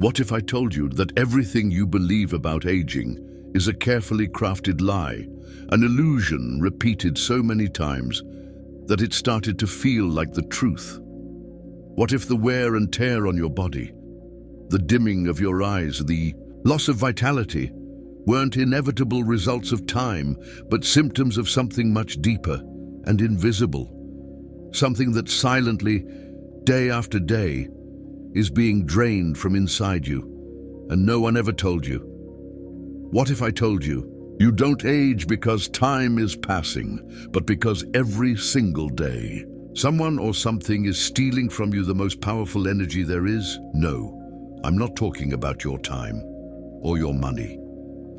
What if I told you that everything you believe about aging is a carefully crafted lie, an illusion repeated so many times that it started to feel like the truth? What if the wear and tear on your body, the dimming of your eyes, the loss of vitality, weren't inevitable results of time, but symptoms of something much deeper and invisible? Something that silently, day after day, is being drained from inside you, and no one ever told you. What if I told you, you don't age because time is passing, but because every single day, someone or something is stealing from you the most powerful energy there is? No, I'm not talking about your time or your money.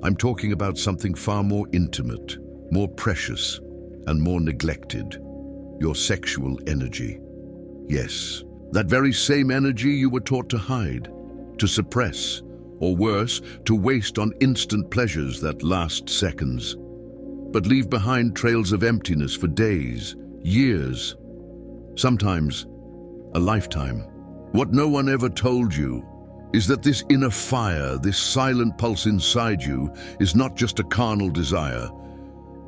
I'm talking about something far more intimate, more precious, and more neglected. Your sexual energy. Yes, that very same energy you were taught to hide, to suppress, or worse, to waste on instant pleasures that last seconds, but leave behind trails of emptiness for days, years, sometimes a lifetime. What no one ever told you is that this inner fire, this silent pulse inside you, is not just a carnal desire.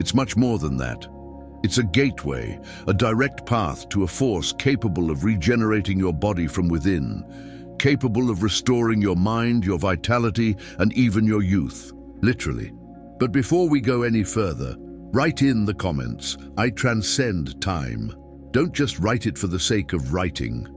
It's much more than that. It's a gateway, a direct path to a force capable of regenerating your body from within, capable of restoring your mind, your vitality, and even your youth, literally. But before we go any further, write in the comments, "I transcend time." Don't just write it for the sake of writing.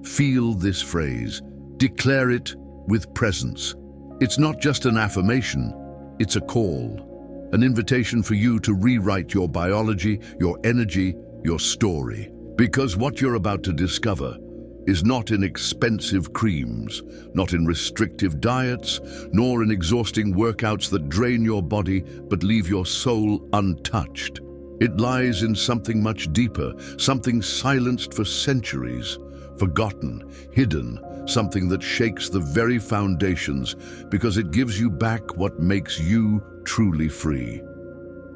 Feel this phrase. Declare it with presence. It's not just an affirmation, it's a call. An invitation for you to rewrite your biology, your energy, your story. Because what you're about to discover is not in expensive creams, not in restrictive diets, nor in exhausting workouts that drain your body but leave your soul untouched. It lies in something much deeper, something silenced for centuries, forgotten, hidden, something that shakes the very foundations because it gives you back what makes you truly free.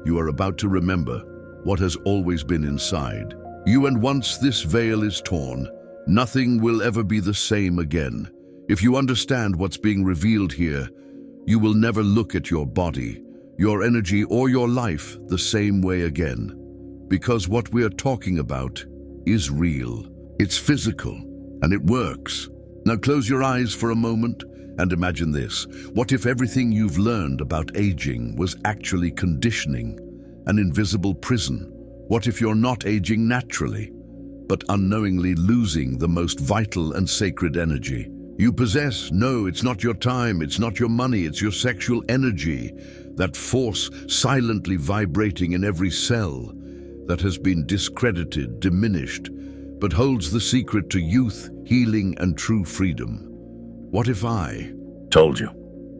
You are about to remember what has always been inside you, and once this veil is torn, nothing will ever be the same again. If you understand what's being revealed here, you will never look at your body, your energy, or your life the same way again. Because what we are talking about is real. It's physical, and it works. Now close your eyes for a moment and imagine this. What if everything you've learned about aging was actually conditioning, an invisible prison? What if you're not aging naturally, but unknowingly losing the most vital and sacred energy you possess? No, it's not your time, it's not your money, it's your sexual energy, that force silently vibrating in every cell that has been discredited, diminished, but holds the secret to youth, healing, and true freedom. What if I told you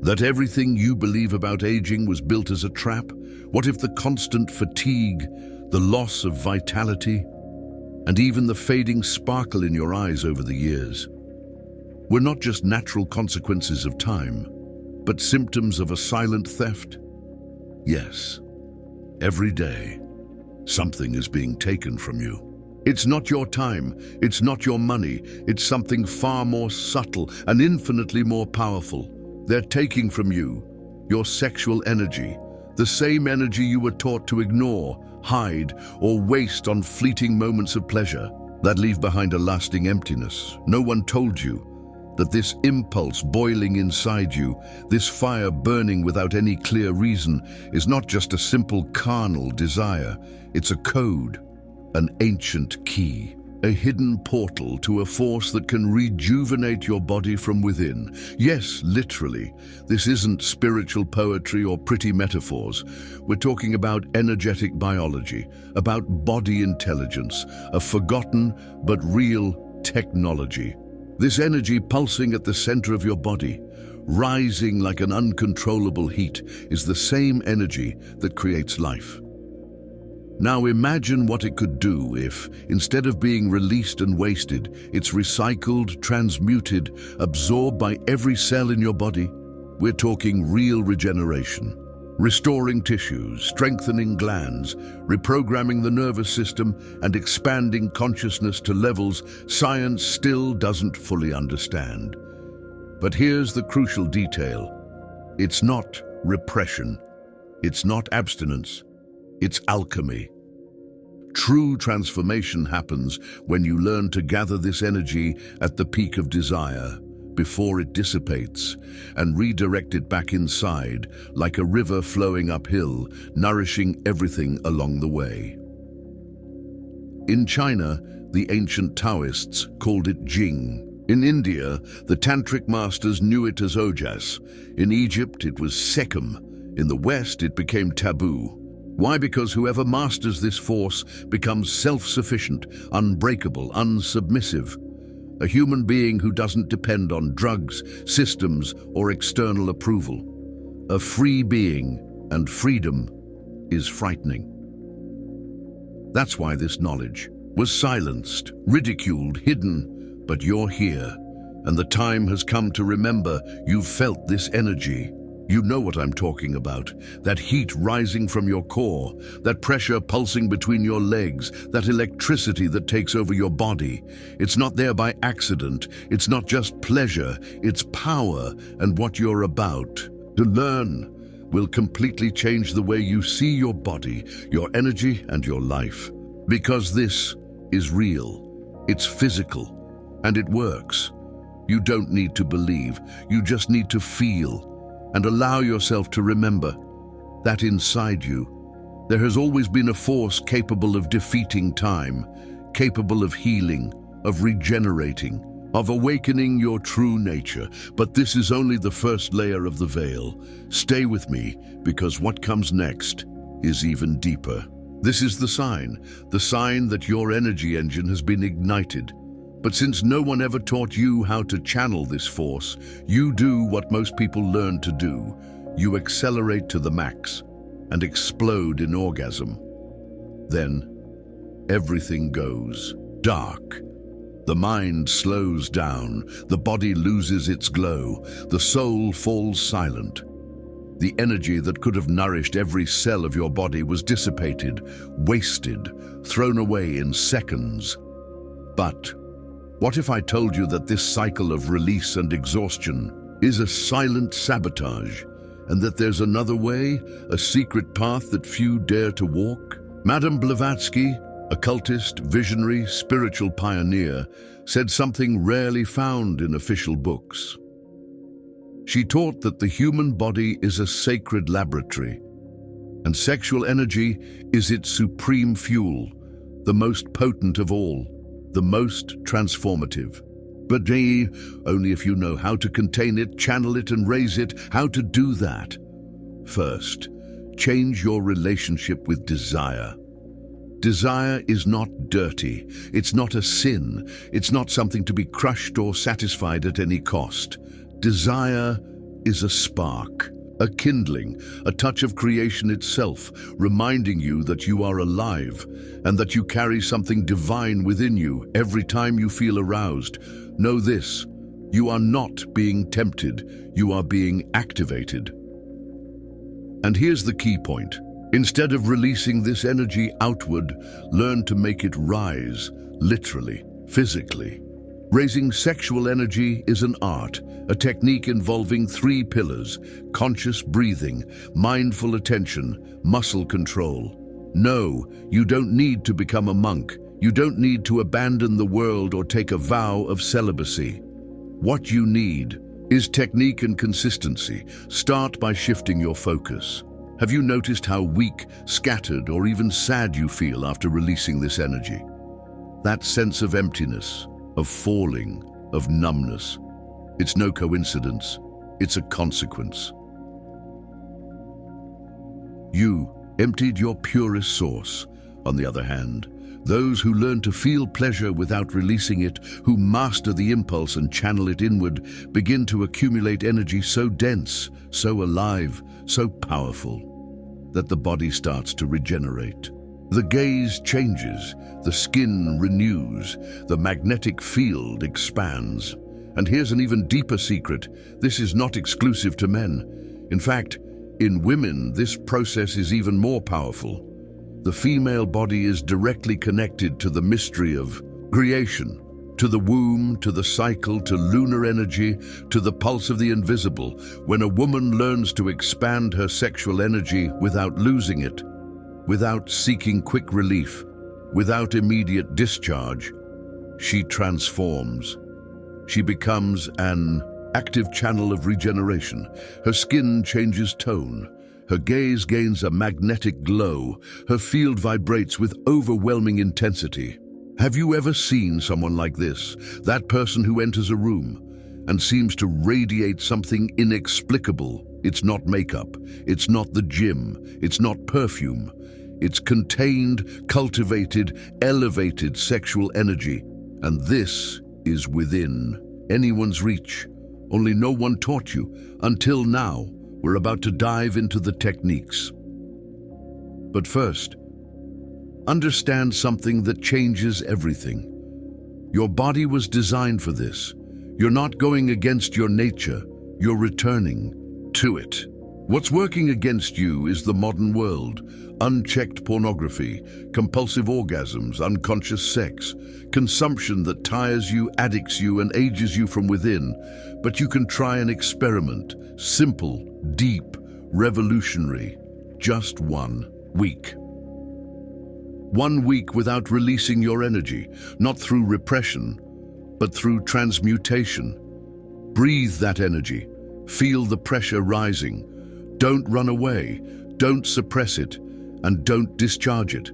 that everything you believe about aging was built as a trap? What if the constant fatigue, the loss of vitality, and even the fading sparkle in your eyes over the years were not just natural consequences of time, but symptoms of a silent theft? Yes, every day, something is being taken from you. It's not your time, it's not your money, it's something far more subtle and infinitely more powerful. They're taking from you your sexual energy, the same energy you were taught to ignore, hide, or waste on fleeting moments of pleasure that leave behind a lasting emptiness. No one told you that this impulse boiling inside you, this fire burning without any clear reason, is not just a simple carnal desire. It's a code, an ancient key, a hidden portal to a force that can rejuvenate your body from within. Yes, literally. This isn't spiritual poetry or pretty metaphors. We're talking about energetic biology, about body intelligence, a forgotten but real technology. This energy pulsing at the center of your body, rising like an uncontrollable heat, is the same energy that creates life. Now imagine what it could do if, instead of being released and wasted, it's recycled, transmuted, absorbed by every cell in your body. We're talking real regeneration, restoring tissues, strengthening glands, reprogramming the nervous system, and expanding consciousness to levels science still doesn't fully understand. But here's the crucial detail. It's not repression. It's not abstinence. It's alchemy. True transformation happens when you learn to gather this energy at the peak of desire, before it dissipates, and redirect it back inside, like a river flowing uphill, nourishing everything along the way. In China, the ancient Taoists called it Jing. In India, the Tantric masters knew it as Ojas. In Egypt, it was Sekhem. In the West, it became taboo. Why? Because whoever masters this force becomes self-sufficient, unbreakable, unsubmissive. A human being who doesn't depend on drugs, systems, or external approval. A free being, and freedom is frightening. That's why this knowledge was silenced, ridiculed, hidden, but you're here, and the time has come to remember you've felt this energy. You know what I'm talking about, that heat rising from your core, that pressure pulsing between your legs, that electricity that takes over your body. It's not there by accident, it's not just pleasure, it's power, and what you're about to learn will completely change the way you see your body, your energy, and your life. Because this is real, it's physical, and it works. You don't need to believe, you just need to feel. And allow yourself to remember that inside you, there has always been a force capable of defeating time, capable of healing, of regenerating, of awakening your true nature. But this is only the first layer of the veil. Stay with me, because what comes next is even deeper. This is the sign that your energy engine has been ignited. But since no one ever taught you how to channel this force, you do what most people learn to do. You accelerate to the max and explode in orgasm. Then, everything goes dark. The mind slows down, the body loses its glow, the soul falls silent. The energy that could have nourished every cell of your body was dissipated, wasted, thrown away in seconds. But what if I told you that this cycle of release and exhaustion is a silent sabotage, and that there's another way, a secret path that few dare to walk? Madame Blavatsky, occultist, visionary, spiritual pioneer, said something rarely found in official books. She taught that the human body is a sacred laboratory, and sexual energy is its supreme fuel, the most potent of all, the most transformative. But only if you know how to contain it, channel it, and raise it. How to do that? First, change your relationship with desire. Desire is not dirty. It's not a sin. It's not something to be crushed or satisfied at any cost. Desire is a spark, a kindling, a touch of creation itself, reminding you that you are alive and that you carry something divine within you every time you feel aroused. Know this: you are not being tempted, you are being activated. And here's the key point. Instead of releasing this energy outward, learn to make it rise, literally, physically. Raising sexual energy is an art, a technique involving 3 pillars: conscious breathing, mindful attention, muscle control. No, you don't need to become a monk. You don't need to abandon the world or take a vow of celibacy. What you need is technique and consistency. Start by shifting your focus. Have you noticed how weak, scattered, or even sad you feel after releasing this energy? That sense of emptiness, of falling, of numbness. It's no coincidence, it's a consequence. You emptied your purest source. On the other hand, those who learn to feel pleasure without releasing it, who master the impulse and channel it inward, begin to accumulate energy so dense, so alive, so powerful, that the body starts to regenerate. The gaze changes, the skin renews, the magnetic field expands. And here's an even deeper secret: this is not exclusive to men. In fact, in women, this process is even more powerful. The female body is directly connected to the mystery of creation, To the womb, to the cycle, to lunar energy, to the pulse of the invisible. When a woman learns to expand her sexual energy without losing it, without seeking quick relief, without immediate discharge, she transforms. She becomes an active channel of regeneration. Her skin changes tone. Her gaze gains a magnetic glow. Her field vibrates with overwhelming intensity. Have you ever seen someone like this? That person who enters a room and seems to radiate something inexplicable. It's not makeup. It's not the gym. It's not perfume. It's contained, cultivated, elevated sexual energy. And this is within anyone's reach. Only no one taught you. Until now, we're about to dive into the techniques. But first, understand something that changes everything. Your body was designed for this. You're not going against your nature. You're returning to it. What's working against you is the modern world. Unchecked pornography, compulsive orgasms, unconscious sex, consumption that tires you, addicts you, and ages you from within. But you can try an experiment. Simple, deep, revolutionary. Just 1 week. 1 week without releasing your energy, not through repression, but through transmutation. Breathe that energy. Feel the pressure rising. Don't run away. Don't suppress it. And don't discharge it.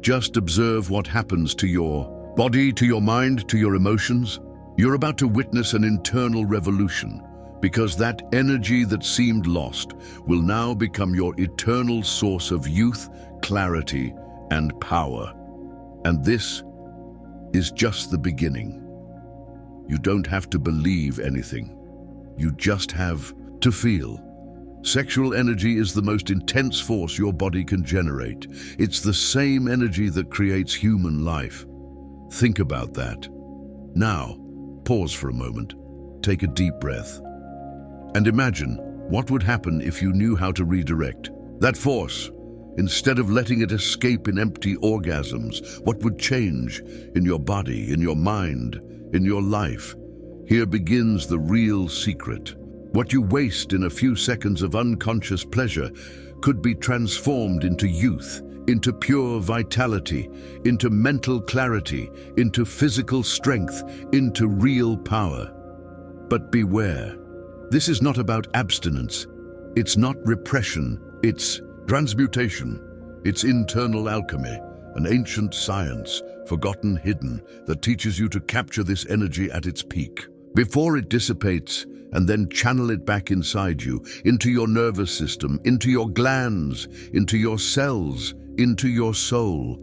Just observe what happens to your body, to your mind, to your emotions. You're about to witness an internal revolution, because that energy that seemed lost will now become your eternal source of youth, clarity, and power. And this is just the beginning. You don't have to believe anything. You just have to feel. Sexual energy is the most intense force your body can generate. It's the same energy that creates human life. Think about that. Now, pause for a moment. Take a deep breath. And imagine what would happen if you knew how to redirect that force. Instead of letting it escape in empty orgasms, what would change in your body, in your mind, in your life? Here begins the real secret. What you waste in a few seconds of unconscious pleasure could be transformed into youth, into pure vitality, into mental clarity, into physical strength, into real power. But beware, this is not about abstinence. It's not repression, it's transmutation. It's internal alchemy, an ancient science, forgotten, hidden, that teaches you to capture this energy at its peak, before it dissipates, and then channel it back inside you, into your nervous system, into your glands, into your cells, into your soul.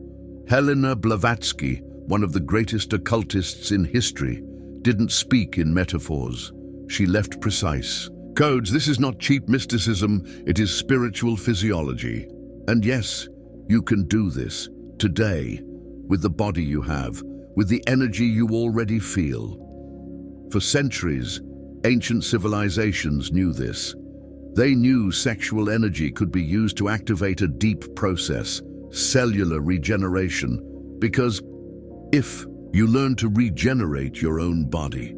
Helena Blavatsky, one of the greatest occultists in history, didn't speak in metaphors. She left precise codes. This is not cheap mysticism, it is spiritual physiology. And yes, you can do this today, with the body you have, with the energy you already feel. For centuries, ancient civilizations knew this. They knew sexual energy could be used to activate a deep process, cellular regeneration, because if you learn to regenerate your own body,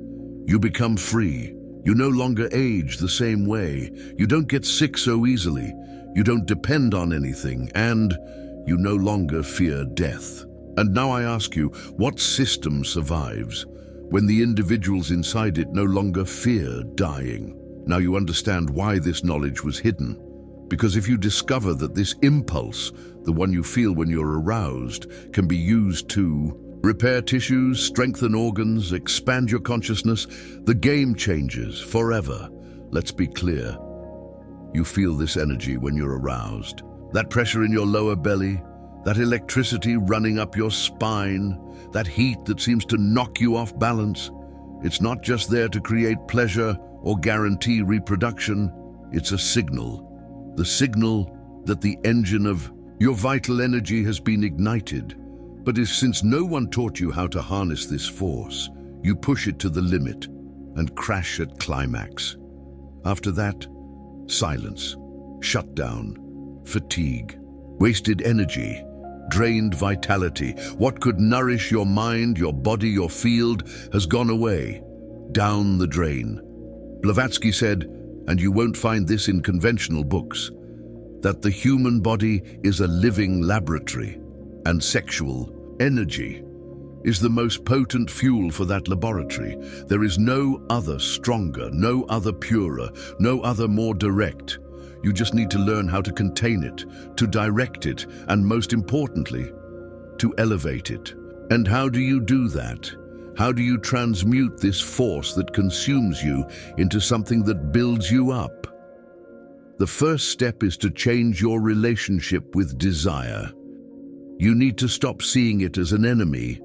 you become free. You no longer age the same way. You don't get sick so easily. You don't depend on anything, and you no longer fear death. And now I ask you, what system survives when the individuals inside it no longer fear dying? Now you understand why this knowledge was hidden. Because if you discover that this impulse, the one you feel when you're aroused, can be used to repair tissues, strengthen organs, expand your consciousness, the game changes forever. Let's be clear. You feel this energy when you're aroused. That pressure in your lower belly, that electricity running up your spine, that heat that seems to knock you off balance. It's not just there to create pleasure or guarantee reproduction. It's a signal. The signal that the engine of your vital energy has been ignited. But since no one taught you how to harness this force, you push it to the limit and crash at climax. After that, silence, shutdown, fatigue, wasted energy, drained vitality. What could nourish your mind, your body, your field has gone away, down the drain. Blavatsky said, and you won't find this in conventional books, that the human body is a living laboratory, and sexual energy is the most potent fuel for that laboratory. There is no other stronger, no other purer, no other more direct. You just need to learn how to contain it, to direct it, and most importantly, to elevate it. And how do you do that? How do you transmute this force that consumes you into something that builds you up? The first step is to change your relationship with desire. You need to stop seeing it as an enemy.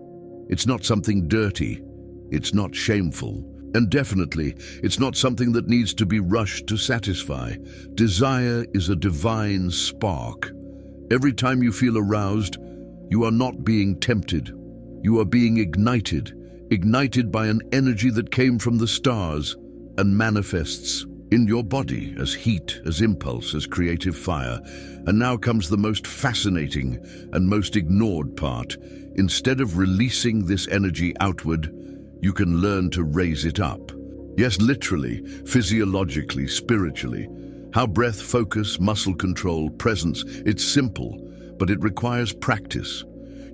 It's not something dirty. It's not shameful. And definitely, it's not something that needs to be rushed to satisfy. Desire is a divine spark. Every time you feel aroused, you are not being tempted. You are being ignited by an energy that came from the stars and manifests in your body as heat, as impulse, as creative fire. And now comes the most fascinating and most ignored part. Instead of releasing this energy outward, you can learn to raise it up. Yes, literally, physiologically, spiritually. How breath, focus, muscle control, presence, it's simple, but it requires practice.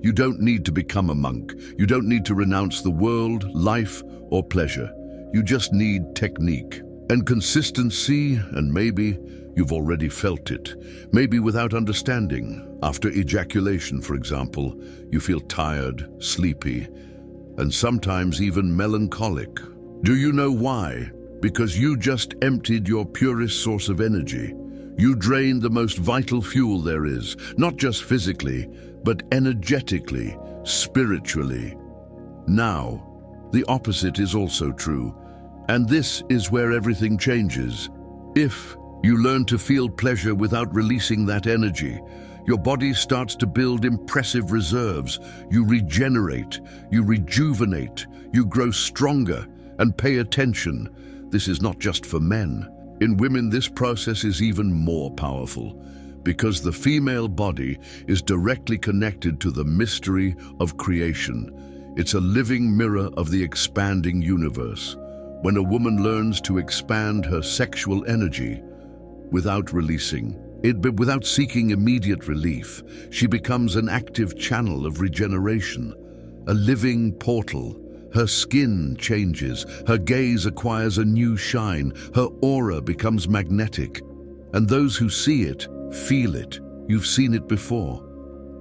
You don't need to become a monk. You don't need to renounce the world, life, or pleasure. You just need technique and consistency, and maybe you've already felt it. Maybe without understanding. After ejaculation, for example, you feel tired, sleepy, and sometimes even melancholic. Do you know why? Because you just emptied your purest source of energy. You drained the most vital fuel there is, not just physically, but energetically, spiritually. Now, the opposite is also true, and this is where everything changes. If you learn to feel pleasure without releasing that energy, your body starts to build impressive reserves. You regenerate, you rejuvenate, you grow stronger, and pay attention. This is not just for men. In women, this process is even more powerful because the female body is directly connected to the mystery of creation. It's a living mirror of the expanding universe. When a woman learns to expand her sexual energy without releasing it, but without seeking immediate relief, she becomes an active channel of regeneration, a living portal. Her skin changes, her gaze acquires a new shine, her aura becomes magnetic, and those who see it, feel it. You've seen it before.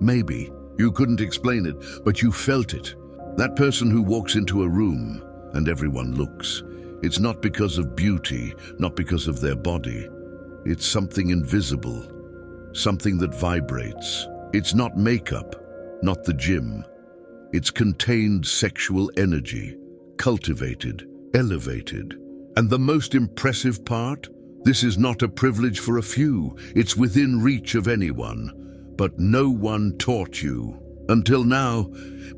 Maybe you couldn't explain it, but you felt it. That person who walks into a room and everyone looks. It's not because of beauty, not because of their body. It's something invisible, something that vibrates. It's not makeup, not the gym. It's contained sexual energy, cultivated, elevated. And the most impressive part? This is not a privilege for a few. It's within reach of anyone. But no one taught you. Until now,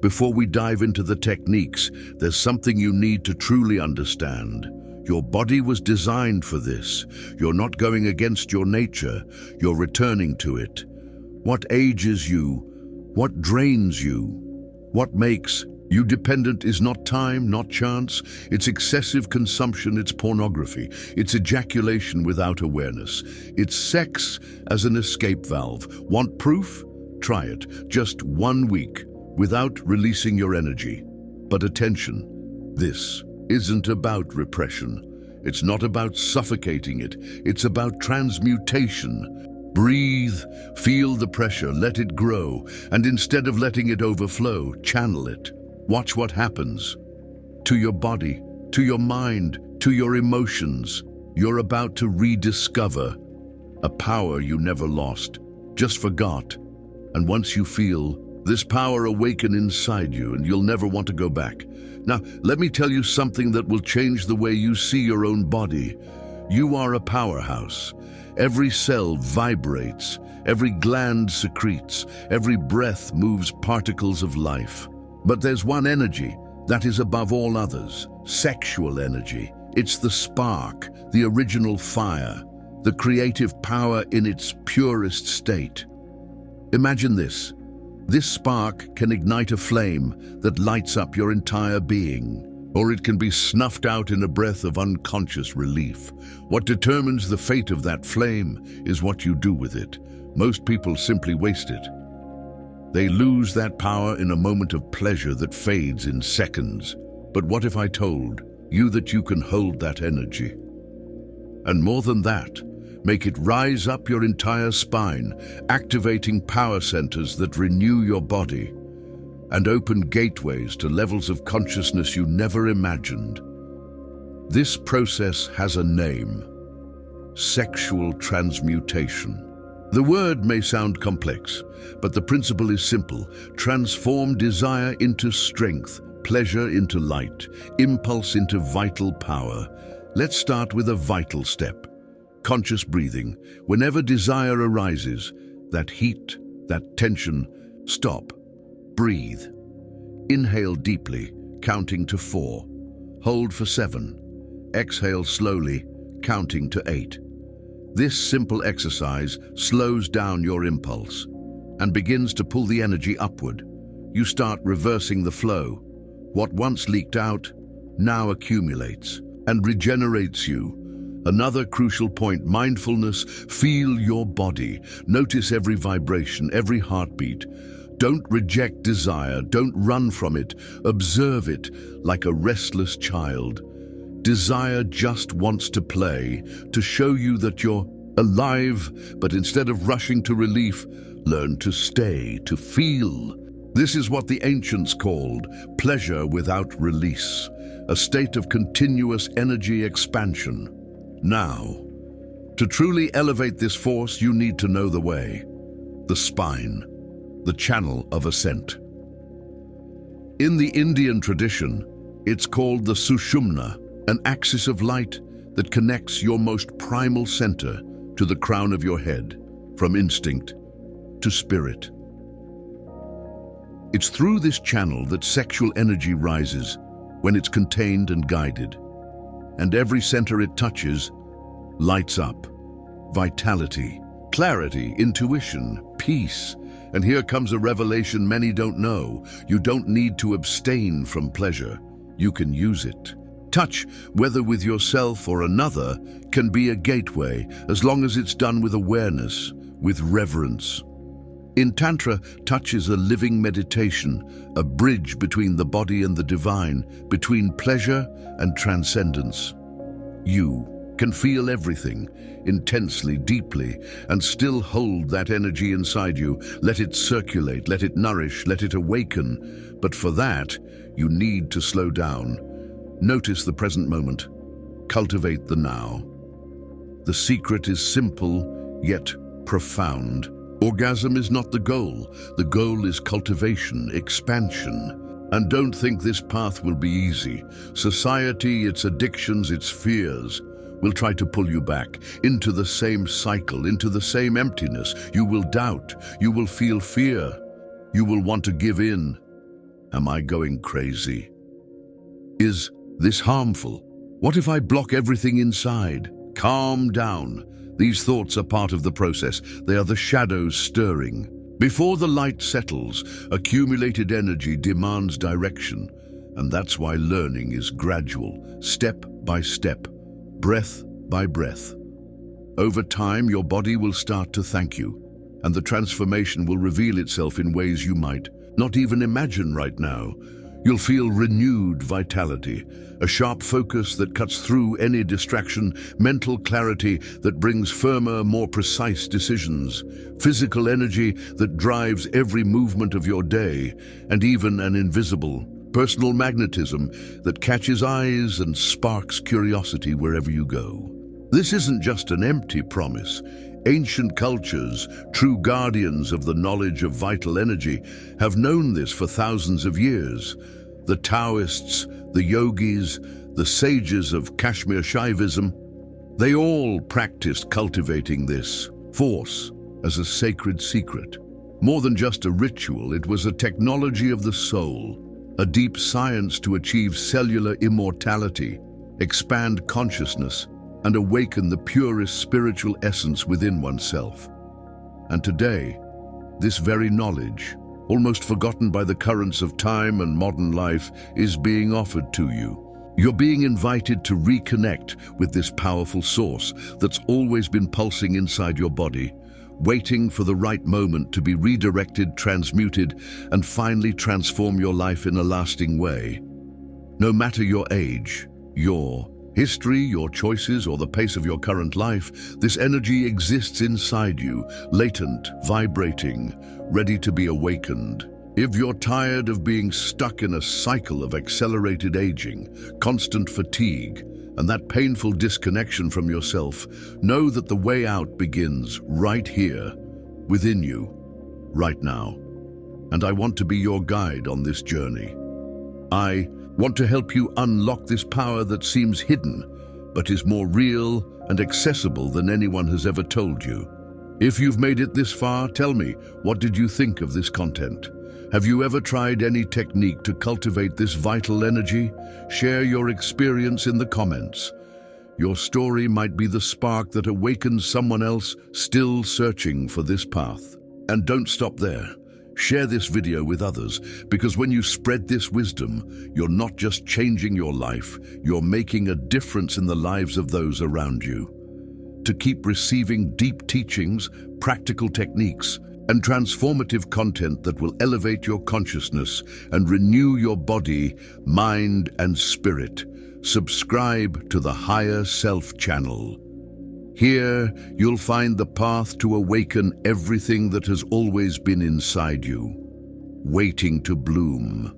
before we dive into the techniques, there's something you need to truly understand. Your body was designed for this. You're not going against your nature. You're returning to it. What ages you? What drains you? What makes you dependent is not time, not chance. It's excessive consumption, it's pornography. It's ejaculation without awareness. It's sex as an escape valve. Want proof? Try it. Just 1 week without releasing your energy. But attention, this isn't about repression. It's not about suffocating it. It's about transmutation. Breathe, feel the pressure, let it grow, and instead of letting it overflow, channel it. Watch what happens to your body, to your mind, to your emotions. You're about to rediscover a power you never lost, just forgot. And once you feel this power awaken inside you, and you'll never want to go back. Now, let me tell you something that will change the way you see your own body. You are a powerhouse. Every cell vibrates, every gland secretes, every breath moves particles of life. But there's one energy that is above all others, sexual energy. It's the spark, the original fire, the creative power in its purest state. Imagine this. This spark can ignite a flame that lights up your entire being, or it can be snuffed out in a breath of unconscious relief. What determines the fate of that flame is what you do with it. Most people simply waste it. They lose that power in a moment of pleasure that fades in seconds. But what if I told you that you can hold that energy? And more than that, make it rise up your entire spine, activating power centers that renew your body and open gateways to levels of consciousness you never imagined. This process has a name: sexual transmutation. The word may sound complex, but the principle is simple. Transform desire into strength, pleasure into light, impulse into vital power. Let's start with a vital step: conscious breathing. Whenever desire arises, that heat, that tension, stop. Breathe. Inhale deeply, counting to 4. Hold for 7. Exhale slowly, counting to 8. This simple exercise slows down your impulse and begins to pull the energy upward. You start reversing the flow. What once leaked out now accumulates and regenerates you. Another crucial point: mindfulness. Feel your body. Notice every vibration, every heartbeat. Don't reject desire. Don't run from it. Observe it like a restless child. Desire just wants to play, to show you that you're alive, but instead of rushing to relief, learn to stay, to feel. This is what the ancients called pleasure without release, a state of continuous energy expansion. Now, to truly elevate this force, you need to know the way, the spine, the channel of ascent. In the Indian tradition, it's called the Sushimumna, an axis of light that connects your most primal center to the crown of your head, from instinct to spirit. It's through this channel that sexual energy rises when it's contained and guided. And every center it touches lights up. Vitality, clarity, intuition, peace. And here comes a revelation many don't know. You don't need to abstain from pleasure. You can use it. Touch, whether with yourself or another, can be a gateway as long as it's done with awareness, with reverence. In Tantra, touch is a living meditation, a bridge between the body and the divine, between pleasure and transcendence. You can feel everything intensely, deeply, and still hold that energy inside you. Let it circulate, let it nourish, let it awaken. But for that, you need to slow down. Notice the present moment. Cultivate the now. The secret is simple, yet profound. Orgasm is not the goal. The goal is cultivation, expansion. And don't think this path will be easy. Society, its addictions, its fears will try to pull you back into the same cycle, into the same emptiness. You will doubt. You will feel fear. You will want to give in. Am I going crazy? Is this harmful? What if I block everything inside? Calm down. These thoughts are part of the process. They are the shadows stirring. Before the light settles, accumulated energy demands direction. And that's why learning is gradual, step by step, breath by breath. Over time, your body will start to thank you, and the transformation will reveal itself in ways you might not even imagine right now. You'll feel renewed vitality, a sharp focus that cuts through any distraction, mental clarity that brings firmer, more precise decisions, physical energy that drives every movement of your day, and even an invisible, personal magnetism that catches eyes and sparks curiosity wherever you go. This isn't just an empty promise. Ancient cultures, true guardians of the knowledge of vital energy, have known this for thousands of years. The Taoists, the yogis, the sages of Kashmir Shaivism, they all practiced cultivating this force as a sacred secret. More than just a ritual, it was a technology of the soul, a deep science to achieve cellular immortality, expand consciousness, and awaken the purest spiritual essence within oneself. And today, this very knowledge almost forgotten by the currents of time and modern life, is being offered to you. You're being invited to reconnect with this powerful source that's always been pulsing inside your body, waiting for the right moment to be redirected, transmuted, and finally transform your life in a lasting way. No matter your age, your history, your choices, or the pace of your current life, this energy exists inside you, latent, vibrating, ready to be awakened. If you're tired of being stuck in a cycle of accelerated aging, constant fatigue, and that painful disconnection from yourself, know that the way out begins right here, within you, right now. And I want to be your guide on this journey. I want to help you unlock this power that seems hidden, but is more real and accessible than anyone has ever told you. If you've made it this far, tell me, what did you think of this content? Have you ever tried any technique to cultivate this vital energy? Share your experience in the comments. Your story might be the spark that awakens someone else still searching for this path. And don't stop there. Share this video with others, because when you spread this wisdom, you're not just changing your life, you're making a difference in the lives of those around you. To keep receiving deep teachings, practical techniques, and transformative content that will elevate your consciousness and renew your body, mind, and spirit, subscribe to the Higher Self channel. Here, you'll find the path to awaken everything that has always been inside you, waiting to bloom.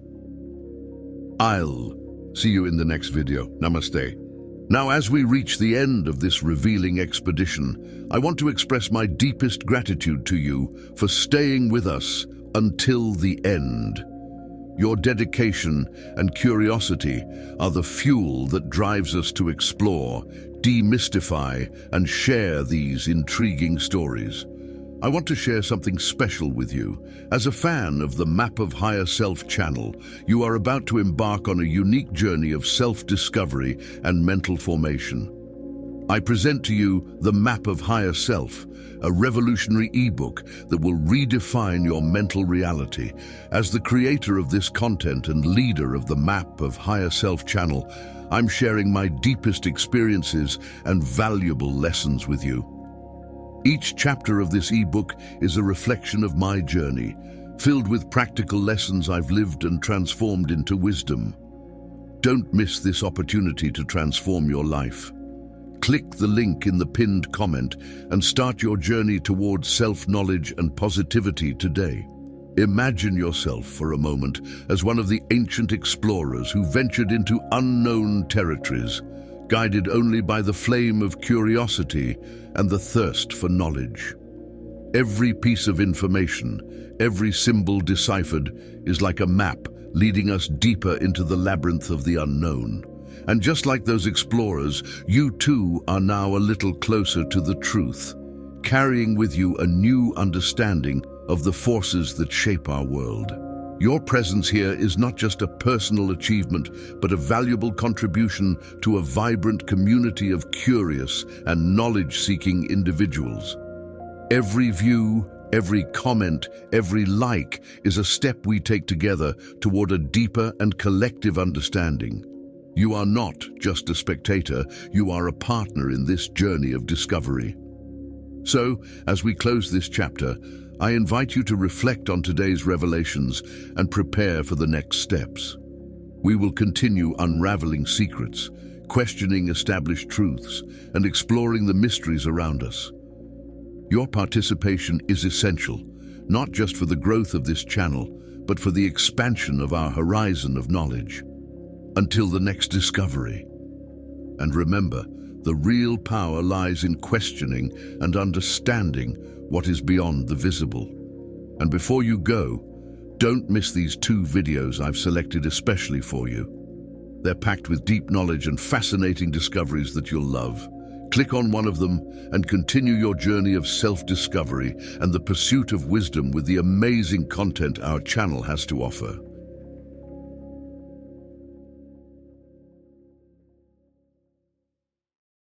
I'll see you in the next video. Namaste. Now, as we reach the end of this revealing expedition, I want to express my deepest gratitude to you for staying with us until the end. Your dedication and curiosity are the fuel that drives us to explore, demystify, and share these intriguing stories. I want to share something special with you. As a fan of the Map of Higher Self channel, you are about to embark on a unique journey of self-discovery and mental formation. I present to you the Map of Higher Self, a revolutionary ebook that will redefine your mental reality. As the creator of this content and leader of the Map of Higher Self channel, I'm sharing my deepest experiences and valuable lessons with you. Each chapter of this ebook is a reflection of my journey, filled with practical lessons I've lived and transformed into wisdom. Don't miss this opportunity to transform your life. Click the link in the pinned comment and start your journey towards self-knowledge and positivity today. Imagine yourself for a moment as one of the ancient explorers who ventured into unknown territories, guided only by the flame of curiosity and the thirst for knowledge. Every piece of information, every symbol deciphered, is like a map leading us deeper into the labyrinth of the unknown. And just like those explorers, you too are now a little closer to the truth, carrying with you a new understanding of the forces that shape our world. Your presence here is not just a personal achievement, but a valuable contribution to a vibrant community of curious and knowledge-seeking individuals. Every view, every comment, every like is a step we take together toward a deeper and collective understanding. You are not just a spectator, you are a partner in this journey of discovery. So, as we close this chapter, I invite you to reflect on today's revelations and prepare for the next steps. We will continue unraveling secrets, questioning established truths, and exploring the mysteries around us. Your participation is essential, not just for the growth of this channel, but for the expansion of our horizon of knowledge. Until the next discovery. And remember, the real power lies in questioning and understanding what is beyond the visible. And before you go, don't miss these 2 videos I've selected especially for you. They're packed with deep knowledge and fascinating discoveries that you'll love. Click on one of them and continue your journey of self-discovery and the pursuit of wisdom with the amazing content our channel has to offer.